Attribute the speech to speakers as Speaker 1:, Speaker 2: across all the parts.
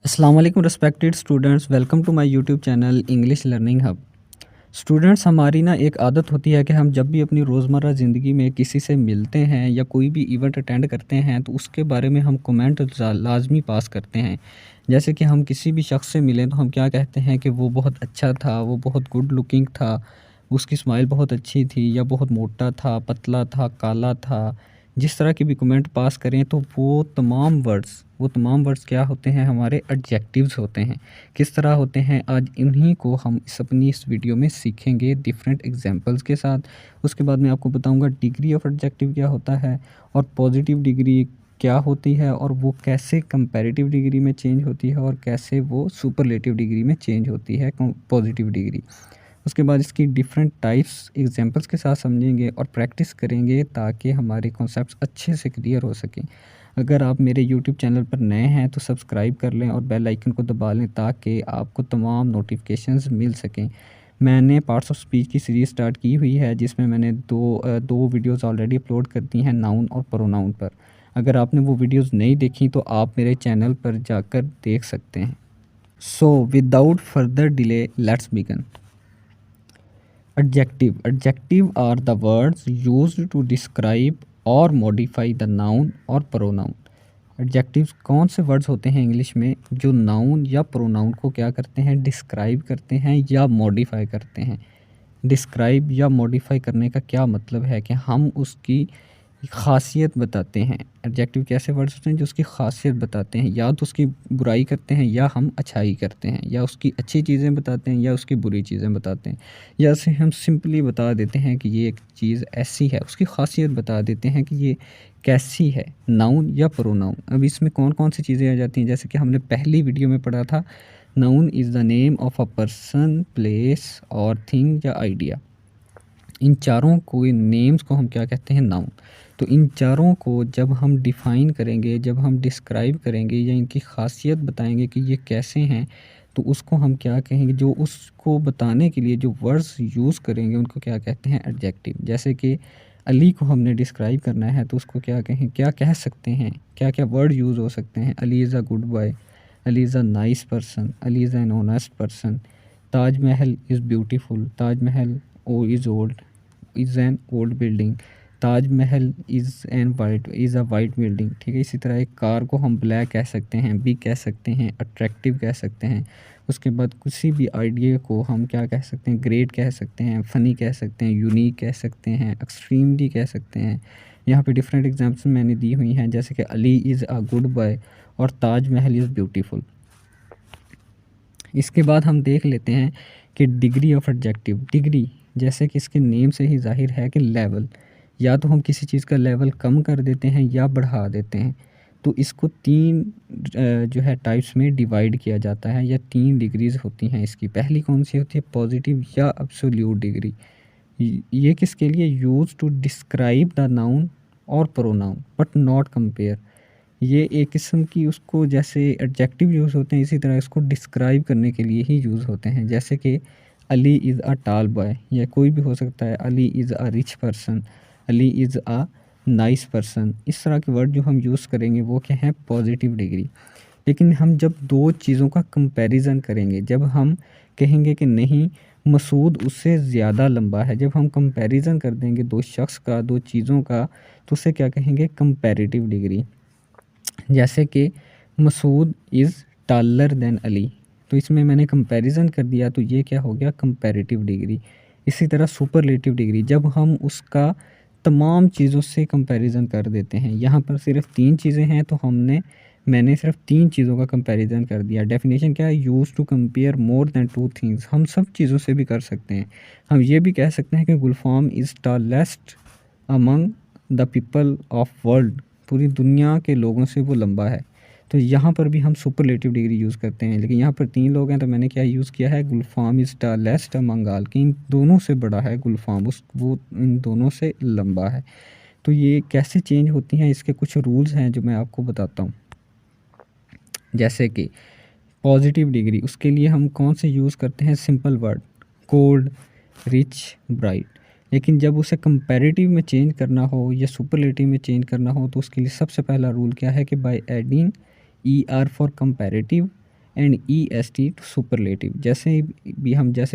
Speaker 1: अस्सलाम वालेकुम respected students, welcome to my YouTube channel English learning hub. Students, हमारी ना एक आदत होती है कि हम जब भी अपनी रोज़मर्रा ज़िंदगी में किसी से मिलते हैं या कोई भी इवेंट अटेंड करते हैं तो उसके बारे में हम कमेंट लाजमी पास करते हैं। जैसे कि हम किसी भी शख्स से मिलें तो हम क्या कहते हैं कि वो बहुत अच्छा था, वो बहुत गुड लुकिंग था, उसकी स्माइल बहुत अच्छी थी, या बहुत मोटा था, पतला था, काला था। जिस तरह के भी कमेंट पास करें तो वो तमाम वर्ड्स क्या होते हैं, हमारे एडजेक्टिव्स होते हैं। किस तरह होते हैं, आज इन्हीं को हम अपनी इस वीडियो में सीखेंगे डिफरेंट एग्जांपल्स के साथ। उसके बाद मैं आपको बताऊंगा डिग्री ऑफ एडजेक्टिव क्या होता है, और पॉजिटिव डिग्री क्या होती है, और वो कैसे कंपैरेटिव डिग्री में चेंज होती है, और कैसे वो सुपरलेटिव डिग्री में चेंज होती है पॉजिटिव डिग्री। उसके बाद इसकी डिफरेंट टाइप्स एग्जांपल्स के साथ समझेंगे और प्रैक्टिस करेंगे ताकि हमारे कॉन्सेप्ट्स अच्छे से क्लियर हो सकें। अगर आप मेरे यूट्यूब चैनल पर नए हैं तो सब्सक्राइब कर लें और बेल आइकन को दबा लें ताकि आपको तमाम नोटिफिकेशंस मिल सकें। मैंने पार्ट्स ऑफ स्पीच की सीरीज़ स्टार्ट की हुई है जिसमें मैंने दो वीडियोस ऑलरेडी अपलोड कर दी हैं, नाउन और प्रोनाउन पर। अगर आपने वो वीडियोस नहीं देखी तो आप मेरे चैनल पर जाकर देख सकते हैं। So without further delay let's begin. Adjective are the words used to describe or modify the noun or pronoun. Adjectives कौन से वर्ड्स होते हैं इंग्लिश में जो नाउन या प्रोनाउन को क्या करते हैं, डिस्क्राइब करते हैं या मॉडिफाई करते हैं। डिस्क्राइब या मॉडिफाई करने का क्या मतलब है कि हम उसकी ख़ासियत बताते हैं। एडजेक्टिव कैसे वर्ड्स होते हैं जो उसकी ख़ासियत बताते हैं, या तो उसकी बुराई करते हैं या हम अच्छाई करते हैं, या उसकी अच्छी चीज़ें बताते हैं या उसकी बुरी चीज़ें बताते हैं, या से हम सिंपली बता देते हैं कि ये एक चीज़ ऐसी है, उसकी ख़ासियत बता देते हैं कि ये कैसी है, नाउन या प्रोनाउन। अब इसमें कौन-कौन सी चीज़ें आ जाती हैं, जैसे कि हमने पहली वीडियो में पढ़ा था, noun is the name of a person, place और थिंग या आइडिया। इन चारों को, इन नेम्स को हम क्या कहते हैं, नाउन। तो इन चारों को जब हम डिफ़ाइन करेंगे, जब हम डिस्क्राइब करेंगे या इनकी ख़ासियत बताएंगे कि ये कैसे हैं, तो उसको हम क्या कहेंगे, जो उसको बताने के लिए जो वर्ड्स यूज़ करेंगे उनको क्या कहते हैं, एडजेक्टिव। जैसे कि अली को हमने डिस्क्राइब करना है तो उसको क्या कहें, क्या कह सकते हैं, क्या क्या वर्ड यूज़ हो सकते हैं। Ali is a good boy, Ali is a nice person, Ali is an honest person. Taj Mahal is beautiful, Taj Mahal oh is old, is an old building. Taj Mahal is a white building. ठीक है, इसी तरह एक कार को हम ब्लैक कह सकते हैं, बिग कह सकते हैं, अट्रैक्टिव कह सकते हैं। उसके बाद किसी भी आइडिया को हम क्या कह सकते हैं, ग्रेट कह सकते हैं, फ़नी कह सकते हैं, यूनिक कह सकते हैं, एक्सट्रीमली कह सकते हैं। यहाँ पे डिफरेंट एग्जाम्पल्स मैंने दी हुई हैं, जैसे कि Ali is a good boy और ताजमहल इज़ ब्यूटीफुल। इसके बाद हम देख लेते हैं कि डिग्री ऑफ एडजेक्टिव। डिग्री जैसे कि इसके नेम से ही ज़ाहिर है कि लेवल, या तो हम किसी चीज़ का लेवल कम कर देते हैं या बढ़ा देते हैं। तो इसको तीन जो है टाइप्स में डिवाइड किया जाता है, या तीन डिग्रीज़ होती हैं इसकी। पहली कौन सी होती है, पॉजिटिव या एब्सोल्यूट डिग्री। ये किसके लिए, use to describe the noun और प्रोनाउन बट नॉट कंपेयर। ये एक किस्म की, उसको जैसे एडजेक्टिव यूज़ होते हैं इसी तरह इसको डिस्क्राइब करने के लिए ही यूज़ होते हैं। जैसे कि अली इज़ अ टाल बॉय, या कोई भी हो सकता है, Ali is a rich person, Ali is a nice person. इस तरह के वर्ड जो हम यूज़ करेंगे वो क्या है, पॉजिटिव डिग्री। लेकिन हम जब दो चीज़ों का कंपैरिजन करेंगे, जब हम कहेंगे कि नहीं मसूद उससे ज़्यादा लंबा है, जब हम कंपैरिजन कर देंगे दो शख्स का, दो चीज़ों का, तो उसे क्या कहेंगे, कंपैरेटिव डिग्री। जैसे कि Masood is taller than Ali, तो इसमें मैंने कंपैरिजन कर दिया तो ये क्या हो गया, कंपैरेटिव डिग्री। इसी तरह सुपरलेटिव डिग्री, जब हम उसका तमाम चीज़ों से कंपैरिजन कर देते हैं। यहाँ पर सिर्फ तीन चीज़ें हैं तो मैंने सिर्फ तीन चीज़ों का कंपैरिजन कर दिया। डेफिनेशन क्या है, use to compare more than two things. हम सब चीज़ों से भी कर सकते हैं। हम ये भी कह सकते हैं कि Gulfam is tallest among the people of world, पूरी दुनिया के लोगों से वो लंबा है। तो यहाँ पर भी हम सुपरलेटिव डिग्री यूज़ करते हैं, लेकिन यहाँ पर तीन लोग हैं तो मैंने क्या यूज़ किया है, गुलफाम इज़ टालेस्ट अमंग ऑल, कि इन दोनों से बड़ा है गुलफाम, उस वो इन दोनों से लंबा है। तो ये कैसे चेंज होती हैं, इसके कुछ रूल्स हैं जो मैं आपको बताता हूँ। जैसे कि पॉजिटिव डिग्री, उसके लिए हम कौन से यूज़ करते हैं, simple word, cold, rich, bright. लेकिन जब उसे कंपैरेटिव में चेंज करना हो या सुपरलेटिव में चेंज करना हो तो उसके लिए सबसे पहला रूल क्या है कि by adding E R for comparative and EST to superlative. जैसे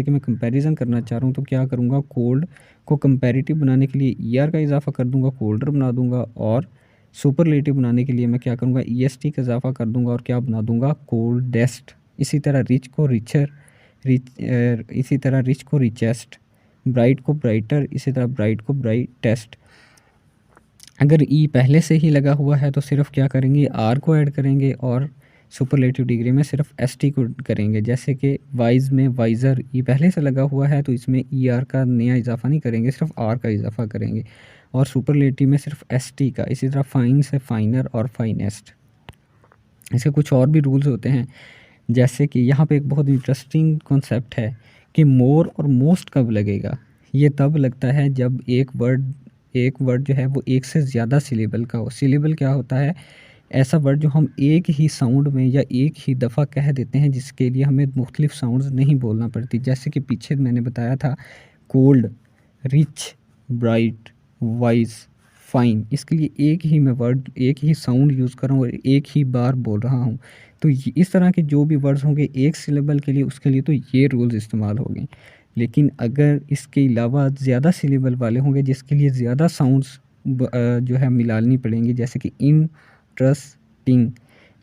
Speaker 1: कि मैं कंपैरिजन करना चाह रहा हूँ तो क्या करूँगा, कोल्ड को कंपैरेटिव बनाने के लिए ER का इजाफा कर दूँगा, कोल्डर बना दूँगा, और सुपरलेटिव बनाने के लिए मैं क्या करूँगा, EST का इजाफा कर दूँगा और क्या बना दूँगा, कोल्डेस्ट। इसी तरह रिच को रिचर, इसी तरह रिच को रिचेस्ट, ब्राइट को ब्राइटर, इसी तरह ब्राइट को ब्राइटेस्ट। अगर ई पहले से ही लगा हुआ है तो सिर्फ क्या करेंगे, आर को ऐड करेंगे, और सुपरलेटिव डिग्री में सिर्फ एसटी को करेंगे। जैसे कि वाइज में वाइज़र ई पहले से लगा हुआ है तो इसमें ई आर का नया इजाफा नहीं करेंगे, सिर्फ आर का इजाफा करेंगे, और सुपरलेटिव में सिर्फ एसटी का। इसी तरह फाइन से फाइनर और फाइनेस्ट। इसके कुछ और भी रूल्स होते हैं, जैसे कि यहाँ पे एक बहुत इंटरेस्टिंग कॉन्सेप्ट है कि मोर और मोस्ट कब लगेगा। ये तब लगता है जब एक वर्ड जो है वो एक से ज़्यादा सिलेबल का हो। सिलेबल क्या होता है, ऐसा वर्ड जो हम एक ही साउंड में या एक ही दफ़ा कह देते हैं, जिसके लिए हमें मुख्तलिफ साउंड्स नहीं बोलना पड़ती। जैसे कि पीछे मैंने बताया था, cold, rich, bright, wise, fine, इसके लिए एक ही मैं वर्ड, एक ही साउंड यूज़ कर रहा हूँ और एक ही बार बोल रहा हूँ। तो इस तरह के जो भी वर्ड्स होंगे एक सिलेबल के लिए, उसके लिए तो ये रूल्स इस्तेमाल होंगे। लेकिन अगर इसके अलावा ज़्यादा सिलेबल वाले होंगे जिसके लिए ज़्यादा साउंड्स जो है मिलानी पड़ेंगी, जैसे कि इंटरेस्टिंग,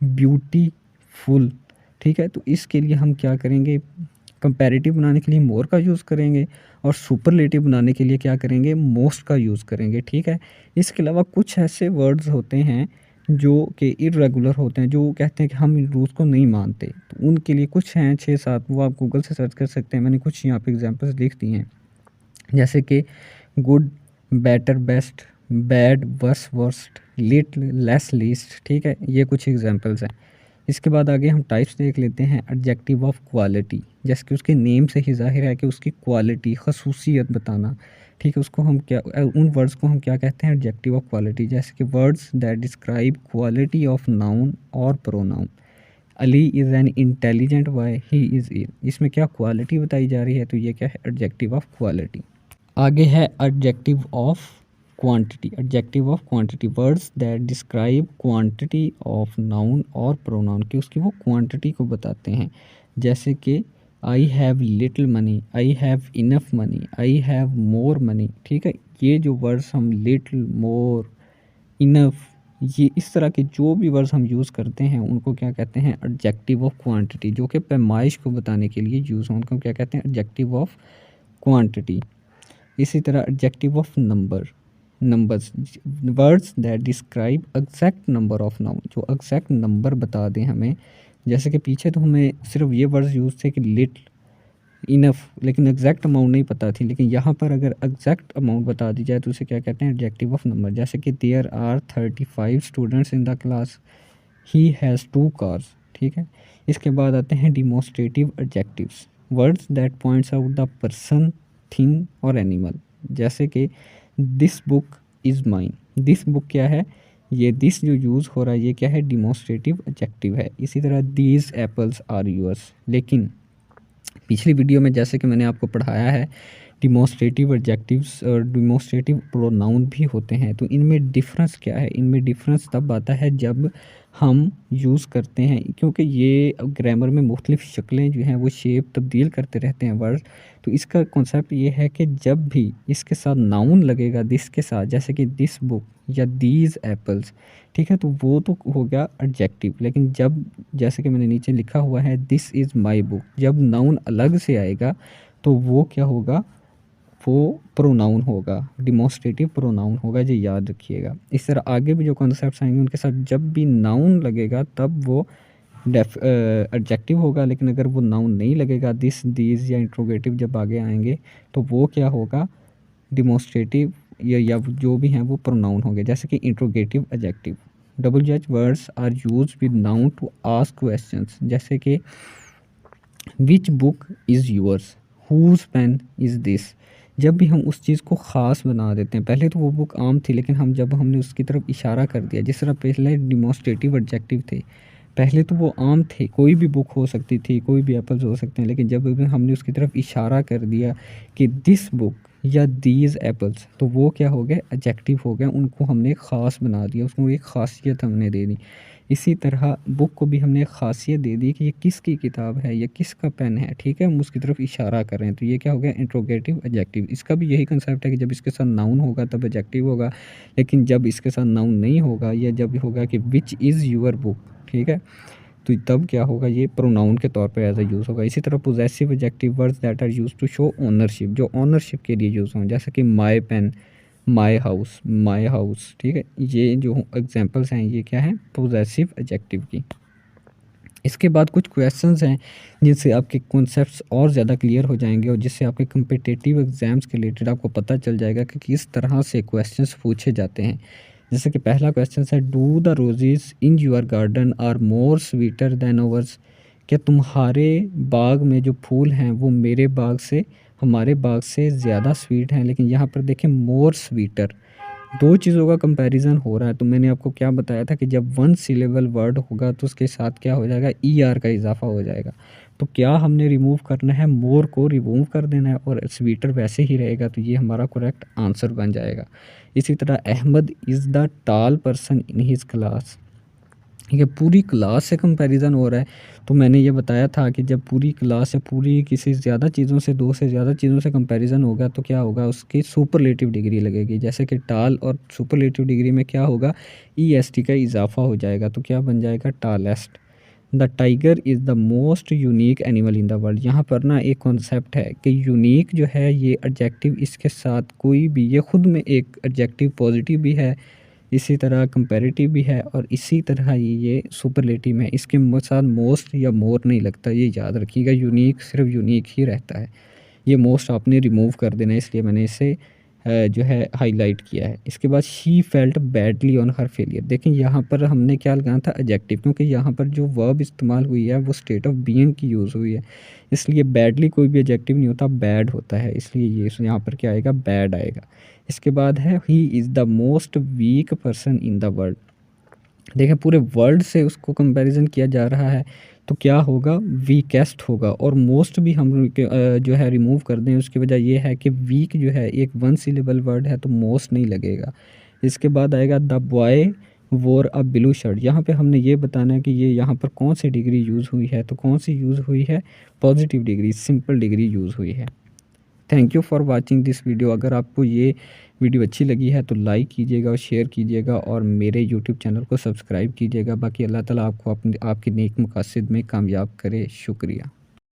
Speaker 1: ब्यूटीफुल, ठीक है, तो इसके लिए हम क्या करेंगे, कंपैरेटिव बनाने के लिए मोर का यूज़ करेंगे, और सुपरलेटिव बनाने के लिए क्या करेंगे, मोस्ट का यूज़ करेंगे, ठीक है। इसके अलावा कुछ ऐसे वर्ड्स होते हैं जो कि इर्रेगुलर होते हैं, जो कहते हैं कि हम इन रूल्स को नहीं मानते, तो उनके लिए कुछ हैं 6-7, वो आप गूगल से सर्च कर सकते हैं। मैंने कुछ यहाँ पे एग्जांपल्स लिख दी हैं, जैसे कि good, better, best, bad, worse, worst, little, less, least, ठीक है, ये कुछ एग्जांपल्स हैं। इसके बाद आगे हम टाइप्स देख लेते हैं। एडजेक्टिव ऑफ क्वालिटी, जैसे कि उसके नेम से ही ज़ाहिर है कि उसकी क्वालिटी, खसूसियत बताना, ठीक है, उसको हम क्या, उन वर्ड्स को हम क्या कहते हैं, एडजेक्टिव ऑफ क्वालिटी। जैसे कि words that describe quality of noun और pronoun. Ali is an intelligent boy, he is ill, इसमें क्या क्वालिटी बताई जा रही है, तो ये क्या है, एडजेक्टिव ऑफ क्वालिटी। आगे है adjective of quantity. Adjective of quantity, words that describe quantity of noun और प्रोनाउन, कि उसकी वो क्वांटिटी को बताते हैं। जैसे कि I have little money, I have enough money, I have more money, ठीक है। ये जो वर्ड्स हम लिटिल, मोर, इनफ, ये इस तरह के जो भी वर्ड्स हम यूज़ करते हैं उनको क्या कहते हैं, एडजेक्टिव ऑफ क्वांटिटी। जो कि पैमाइश को बताने के लिए यूज़ हो, उनको क्या कहते हैं, एडजेक्टिव ऑफ क्वांटिटी। इसी तरह adjective of numbers, words that describe exact number of noun, जो एग्जैक्ट नंबर बता दें हमें। जैसे कि पीछे तो हमें सिर्फ ये वर्ड्स यूज़ थे कि लिटिल, इनफ, लेकिन एग्जैक्ट अमाउंट नहीं पता थी। लेकिन यहाँ पर अगर एग्जैक्ट अमाउंट बता दी जाए तो उसे क्या कहते हैं, एडजेक्टिव ऑफ नंबर। जैसे कि there are 35 students in the class, he has 2 cars, ठीक है। इसके बाद आते हैं demonstrative adjectives, words that points out the person, thing और एनिमल। जैसे कि this book is mine, this book क्या है, ये दिस जो यूज़ हो रहा है ये क्या है, डिमोस्ट्रेटिव एडजेक्टिव है। इसी तरह दीज एप्पल्स आर योर्स। लेकिन पिछली वीडियो में जैसे कि मैंने आपको पढ़ाया है, डिमोस्ट्रेटिव एडजेक्टिव्स और डिमोस्ट्रेटिव प्रोनाउन भी होते हैं। तो इनमें डिफरेंस क्या है, इनमें डिफरेंस तब आता है जब हम यूज़ करते हैं, क्योंकि ये ग्रामर में मुख्तलिफ शक्लें जो हैं वो शेप तब्दील करते रहते हैं वर्ड। तो इसका कॉन्सेप्ट ये है कि जब भी इसके साथ नाउन लगेगा दिस के साथ, जैसे कि दिस बुक या दीज एप्पल्स, ठीक है, तो वो तो हो गया एडजेक्टिव। लेकिन जब, जैसे कि मैंने नीचे लिखा हुआ है दिस इज़ माई बुक, जब नाउन अलग से आएगा तो वो क्या होगा, वो प्रोनाउन होगा, डिमोस्ट्रेटिव प्रोनाउन होगा, ये याद रखिएगा। इस तरह आगे भी जो कॉन्सेप्ट्स आएंगे उनके साथ जब भी नाउन लगेगा तब वो एडजेक्टिव होगा। लेकिन अगर वो नाउन नहीं लगेगा, दिस, दीज या इंट्रोगेटिव जब आगे आएंगे तो वो क्या होगा, डिमोस्ट्रेटिव या जो भी हैं वो प्रोनाउन होंगे। जैसे कि interrogative adjective, WH words are use with noun to ask questions. जैसे कि which book is yours, whose pen is this. जब भी हम उस चीज़ को ख़ास बना देते हैं, पहले तो वो बुक आम थी, लेकिन जब हमने उसकी तरफ इशारा कर दिया, जिस तरह पहले डिमोस्ट्रेटिव एडजेक्टिव थे, पहले तो वो आम थे, कोई भी बुक हो सकती थी, कोई भी एप्पल्स हो सकते हैं। लेकिन जब भी हमने उसकी तरफ इशारा कर दिया कि दिस बुक या दीज एप्पल्स, तो वो क्या हो गए, एडजेक्टिव हो गए, उनको हमने ख़ास बना दिया, उसको एक ख़ासियत हमने दे दी। इसी तरह बुक को भी हमने ख़ासियत दे दी कि ये किसकी किताब है, ये किसका पेन है, ठीक है? हम उसकी तरफ इशारा कर रहे हैं, तो ये क्या हो गया इंट्रोगेटिव एडजेक्टिव। इसका भी यही कंसेप्ट है कि जब इसके साथ नाउन होगा तब एडजेक्टिव होगा, लेकिन जब इसके साथ नाउन नहीं होगा या जब होगा कि विच इज़ योर बुक, ठीक है? तो तब क्या होगा, ये प्रोनाउन के तौर पे एज अ यूज़ होगा। इसी तरह possessive adjective words that are used to show ownership, जो ओनरशिप के लिए यूज़ हों, जैसे कि माय पेन, माय हाउस, ठीक है? ये जो एग्जांपल्स हैं ये क्या है पोजेसिव एडजेक्टिव की। इसके बाद कुछ क्वेश्चंस हैं जिनसे आपके कॉन्सेप्ट्स और ज़्यादा क्लियर हो जाएंगे और जिससे आपके कम्पिटिटिव एग्ज़ाम्स के रिलेटेड आपको पता चल जाएगा कि किस तरह से क्वेश्चंस पूछे जाते हैं। जैसे कि पहला क्वेश्चन है, do the roses in your garden are more sweeter than others, क्या तुम्हारे बाग में जो फूल हैं वो मेरे बाग से हमारे बाग से ज़्यादा स्वीट हैं। लेकिन यहाँ पर देखें मोर स्वीटर, दो चीज़ों का कंपैरिजन हो रहा है। तो मैंने आपको क्या बताया था कि जब वन सिलेबल वर्ड होगा तो उसके साथ क्या हो जाएगा ई आर का इजाफा हो जाएगा। तो क्या हमने रिमूव करना है, मोर को रिमूव कर देना है और स्वीटर वैसे ही रहेगा, तो ये हमारा करेक्ट आंसर बन जाएगा। इसी तरह अहमद इज़ द टाल पर्सन इन हिज क्लास, ठीक है? पूरी क्लास से कंपैरिजन हो रहा है। तो मैंने ये बताया था कि जब पूरी क्लास या पूरी किसी ज़्यादा चीज़ों से, दो से ज़्यादा चीज़ों से कंपैरिजन होगा तो क्या होगा, उसकी सुपरलेटिव डिग्री लगेगी। जैसे कि टाल और सुपरलेटिव डिग्री में क्या होगा, ई एस टी का इजाफा हो जाएगा, तो क्या बन जाएगा tallest. The tiger is the most unique animal in the world. यहाँ पर ना एक कॉन्सेप्ट है कि यूनिक जो है ये एडजेक्टिव, इसके साथ कोई भी, ये खुद में एक एडजेक्टिव पॉजिटिव भी है, इसी तरह कंपैरेटिव भी है और इसी तरह ये सुपरलेटिव है। इसके साथ मोस्ट या मोर नहीं लगता, ये याद रखिएगा। यूनिक सिर्फ यूनिक ही रहता है। ये मोस्ट आपने रिमूव कर देना है, इसलिए मैंने इसे जो है हाईलाइट किया है। इसके बाद she felt badly on her failure. देखें यहाँ पर हमने क्या लगाना था एडजेक्टिव, क्योंकि यहाँ पर जो वर्ब इस्तेमाल हुई है वो स्टेट ऑफ बीइंग की यूज़ हुई है, इसलिए बैडली कोई भी एडजेक्टिव नहीं होता, बैड होता है, इसलिए ये यहाँ पर क्या आएगा, बैड आएगा। इसके बाद है he is the most weak person in the world. देखें पूरे वर्ल्ड से उसको कंपैरिजन किया जा रहा है, तो क्या होगा, वीकेस्ट होगा। और मोस्ट भी हम जो है रिमूव कर दें, उसकी वजह ये है कि वीक जो है एक वन सिलेबल वर्ड है तो मोस्ट नहीं लगेगा। इसके बाद आएगा द बॉय वोर अ ब्लू शर्ट। यहाँ पे हमने ये बताना है कि ये यहाँ पर कौन सी डिग्री यूज़ हुई है, तो कौन सी यूज़ हुई है, positive degree, simple degree use हुई है। Thank you for watching this video. अगर आपको ये वीडियो अच्छी लगी है तो लाइक कीजिएगा और शेयर कीजिएगा और मेरे यूट्यूब चैनल को सब्सक्राइब कीजिएगा। बाकी अल्लाह ताला आपको अपने आपके नेक मकासद में कामयाब करे। शुक्रिया।